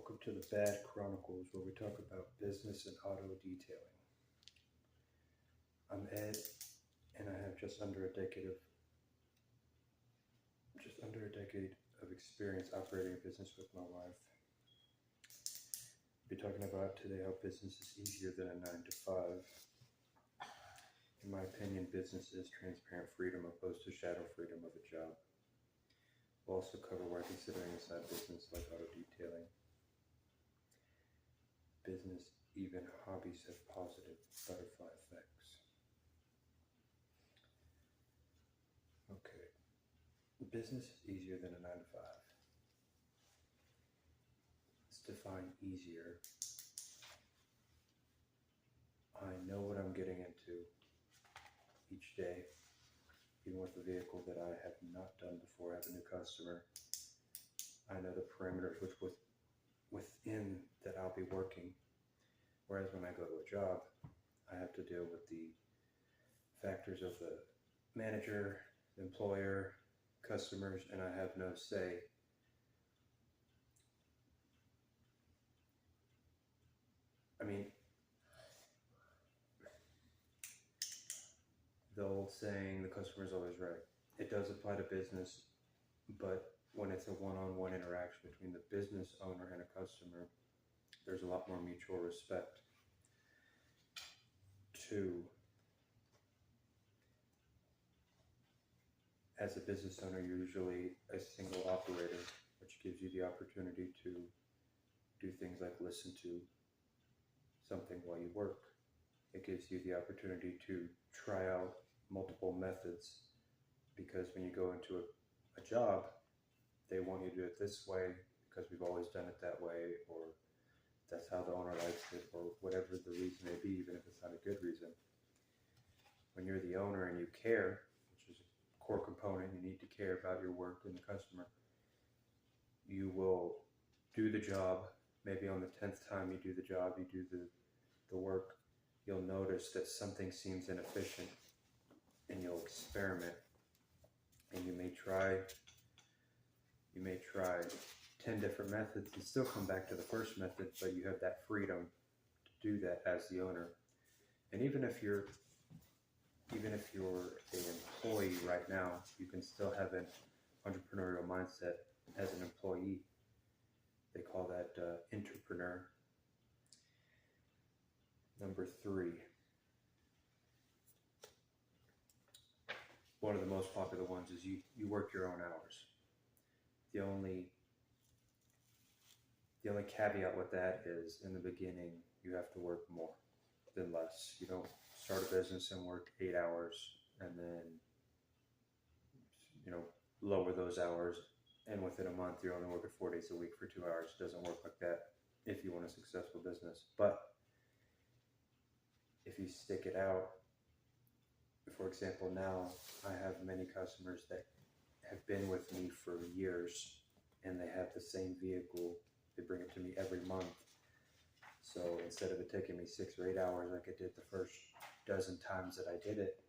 Welcome to the Bad Chronicles, where we talk about business and auto detailing. I'm Ed, and I have just under a decade of experience operating a business with my wife. We'll be talking about today how business is easier than a 9 to 5. In my opinion, business is transparent freedom opposed to shadow freedom of a job. We'll also cover why considering a side business like auto detailing. Business, even hobbies, have positive butterfly effects. Okay, business is easier than a 9 to 5. Let's define easier. I know what I'm getting into each day, even with a vehicle that I have not done before. I have a new customer. I know the parameters within that I'll be working. Whereas when I go to a job, I have to deal with the factors of the manager, the employer, customers, and I have no say. I mean, the old saying, the customer is always right. It does apply to business, but when it's a one-on-one interaction between the business owner and a customer, there's a lot more mutual respect. 2, as a business owner, you're usually a single operator, which gives you the opportunity to do things like listen to something while you work. It gives you the opportunity to try out multiple methods, because when you go into a job, they want you to do it this way because we've always done it that way, or that's how the owner likes it, or whatever the reason may be, even if it's not a good reason. When you're the owner and you care, which is a core component, you need to care about your work and the customer, you will do the job. Maybe on the 10th time you do the job, you do the work, you'll notice that something seems inefficient, and you'll experiment, and you may try 10 different methods and still come back to the first method, but you have that freedom to do that as the owner. And even if you're an employee right now, you can still have an entrepreneurial mindset as an employee. They call that entrepreneur. Number 3. One of the most popular ones is you work your own hours. The only caveat with that is, in the beginning, you have to work more than less. You don't start a business and work 8 hours and then, lower those hours, and within a month you're only working 4 days a week for 2 hours. It doesn't work like that if you want a successful business. But if you stick it out, for example, now I have many customers that have been with me for years, and they have the same vehicle. They bring it to me every month. So instead of it taking me 6 or 8 hours like it did the first dozen times that I did it,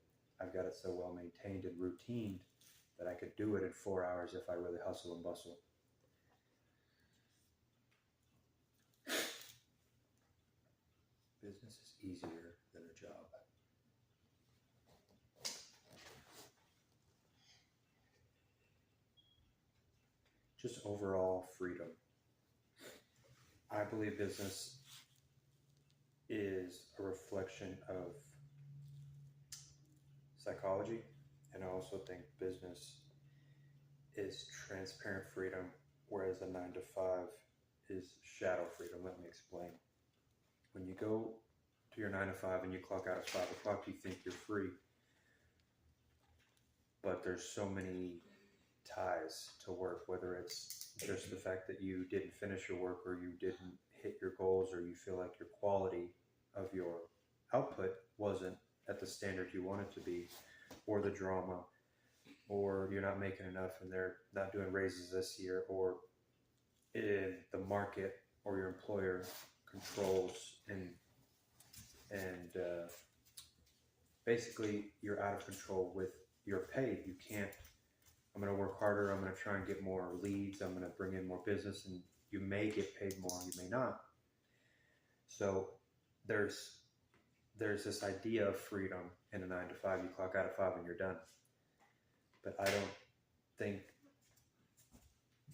I've got it so well maintained and routined that I could do it in 4 hours if I really hustle and bustle. Business is easier than a job. Just overall freedom. I believe business is a reflection of psychology, and I also think business is transparent freedom, whereas a 9 to 5 is shadow freedom. Let me explain. When you go to your 9 to 5 and you clock out at 5 o'clock, you think you're free, but there's so many ties to work, whether it's just the fact that you didn't finish your work, or you didn't hit your goals, or you feel like your quality of your output wasn't at the standard you want it to be, or the drama, or you're not making enough and they're not doing raises this year, or in the market or your employer controls and basically you're out of control with your pay. You can't, I'm going to work harder, I'm going to try and get more leads, I'm going to bring in more business, and You may get paid more, you may not. So there's this idea of freedom in a 9 to 5. You clock out at 5 and you're done. But I don't think,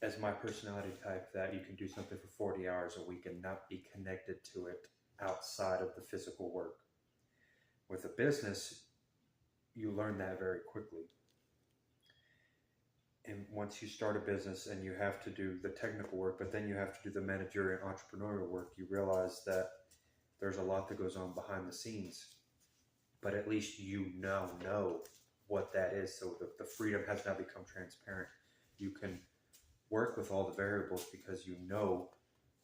as my personality type, that you can do something for 40 hours a week and not be connected to it outside of the physical work. With a business, you learn that very quickly. And once you start a business and you have to do the technical work, but then you have to do the managerial and entrepreneurial work, you realize that there's a lot that goes on behind the scenes. But at least you know what that is. So the freedom has now become transparent. You can work with all the variables because you know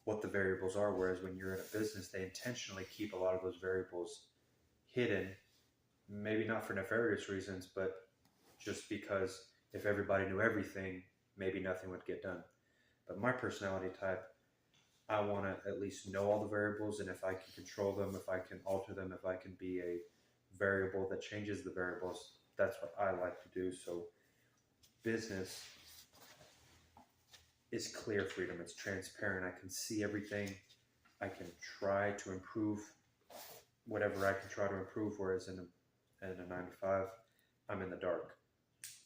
what the variables are. Whereas when you're in a business, they intentionally keep a lot of those variables hidden, maybe not for nefarious reasons, but just because if everybody knew everything, maybe nothing would get done. But my personality type, I want to at least know all the variables, and if I can control them, if I can alter them, if I can be a variable that changes the variables, that's what I like to do. So business is clear freedom. It's transparent. I can see everything. I can try to improve whatever I can try to improve, whereas in a 9 to 5, I'm in the dark.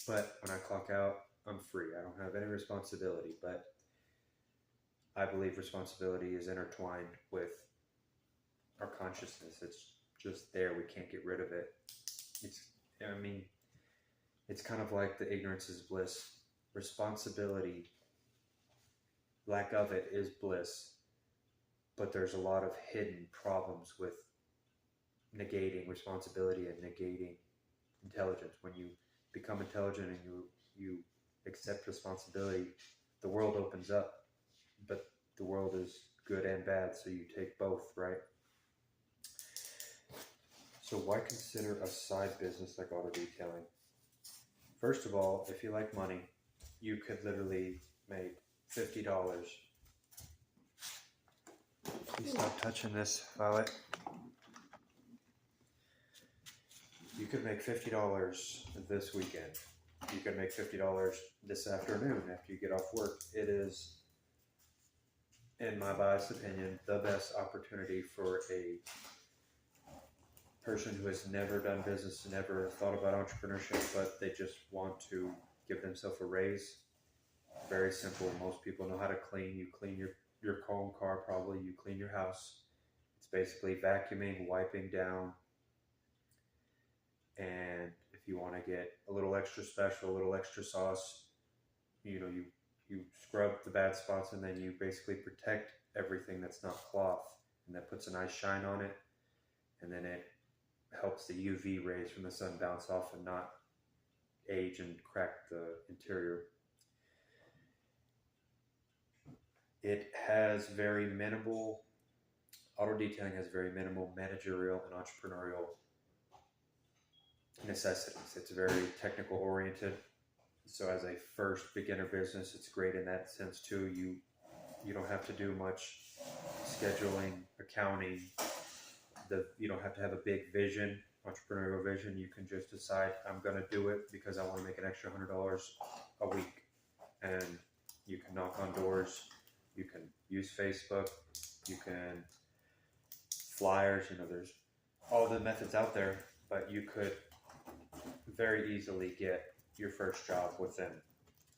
But when I clock out, I'm free. I don't have any responsibility, but I believe responsibility is intertwined with our consciousness. It's just there. We can't get rid of it. It's kind of like the ignorance is bliss. Responsibility, lack of it, is bliss. But there's a lot of hidden problems with negating responsibility and negating intelligence. When you become intelligent and you accept responsibility, the world opens up. But the world is good and bad, so you take both, right? So why consider a side business like auto detailing? First of all, if you like money, you could literally make $50. Please stop touching this, Violet. You could make $50 this weekend. You could make $50 this afternoon after you get off work. It is, in my biased opinion, the best opportunity for a person who has never done business, never thought about entrepreneurship, but they just want to give themselves a raise. Very simple. Most people know how to clean. You clean your home car, probably. You clean your house. It's basically vacuuming, wiping down. And if you want to get a little extra special, a little extra sauce, you scrub the bad spots, and then you basically protect everything that's not cloth, and that puts a nice shine on it, and then it helps the UV rays from the sun bounce off and not age and crack the interior. It has very minimal, auto detailing has very minimal managerial and entrepreneurial necessities. It's very technical oriented. So as a first beginner business, it's great in that sense too. You don't have to do much scheduling, accounting. You don't have to have a big vision, entrepreneurial vision. You can just decide, I'm going to do it because I want to make an extra $100 a week. And you can knock on doors. You can use Facebook. You can flyers. There's all the methods out there, but you could very easily get your first job within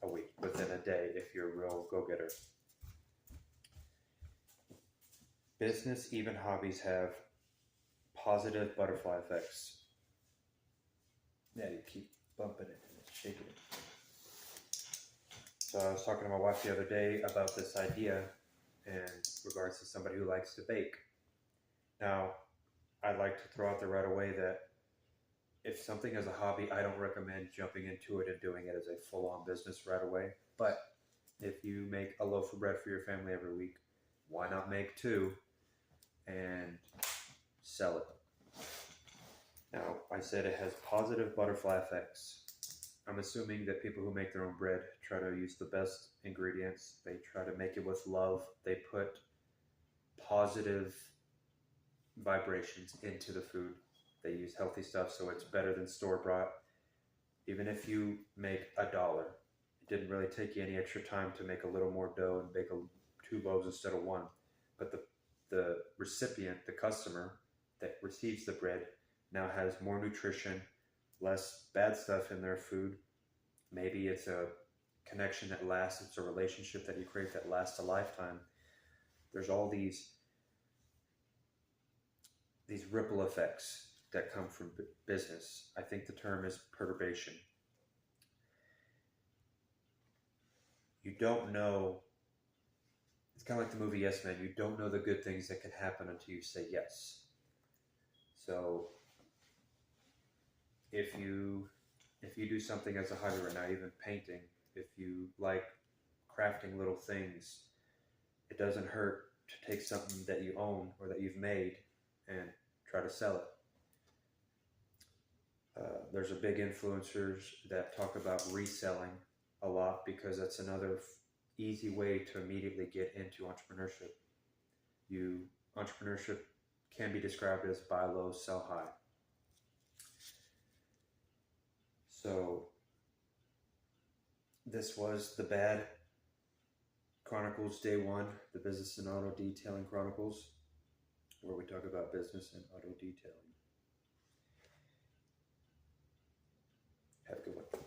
a week, within a day, if you're a real go-getter. Business, even hobbies, have positive butterfly effects. Yeah, you keep bumping it and it's shaking it. So I was talking to my wife the other day about this idea in regards to somebody who likes to bake. Now, I'd like to throw out there right away that if something is a hobby, I don't recommend jumping into it and doing it as a full-on business right away. But if you make a loaf of bread for your family every week, why not make 2 and sell it? Now, I said it has positive butterfly effects. I'm assuming that people who make their own bread try to use the best ingredients. They try to make it with love. They put positive vibrations into the food. They use healthy stuff, so it's better than store-bought. Even if you make $1, it didn't really take you any extra time to make a little more dough and bake 2 loaves instead of 1. But the recipient, the customer that receives the bread, now has more nutrition, less bad stuff in their food. Maybe it's a connection that lasts, it's a relationship that you create that lasts a lifetime. There's all these ripple effects that come from business. I think the term is perturbation. You don't know, it's kind of like the movie Yes Man, you don't know the good things that can happen until you say yes. So if you do something as a hobby right now, even painting, if you like crafting little things, it doesn't hurt to take something that you own or that you've made and try to sell it. There's a big influencers that talk about reselling a lot because that's another easy way to immediately get into entrepreneurship. Entrepreneurship can be described as buy low, sell high. So this was the Bad Chronicles Day 1, the Business and Auto Detailing Chronicles, where we talk about business and auto detailing. Have a good one.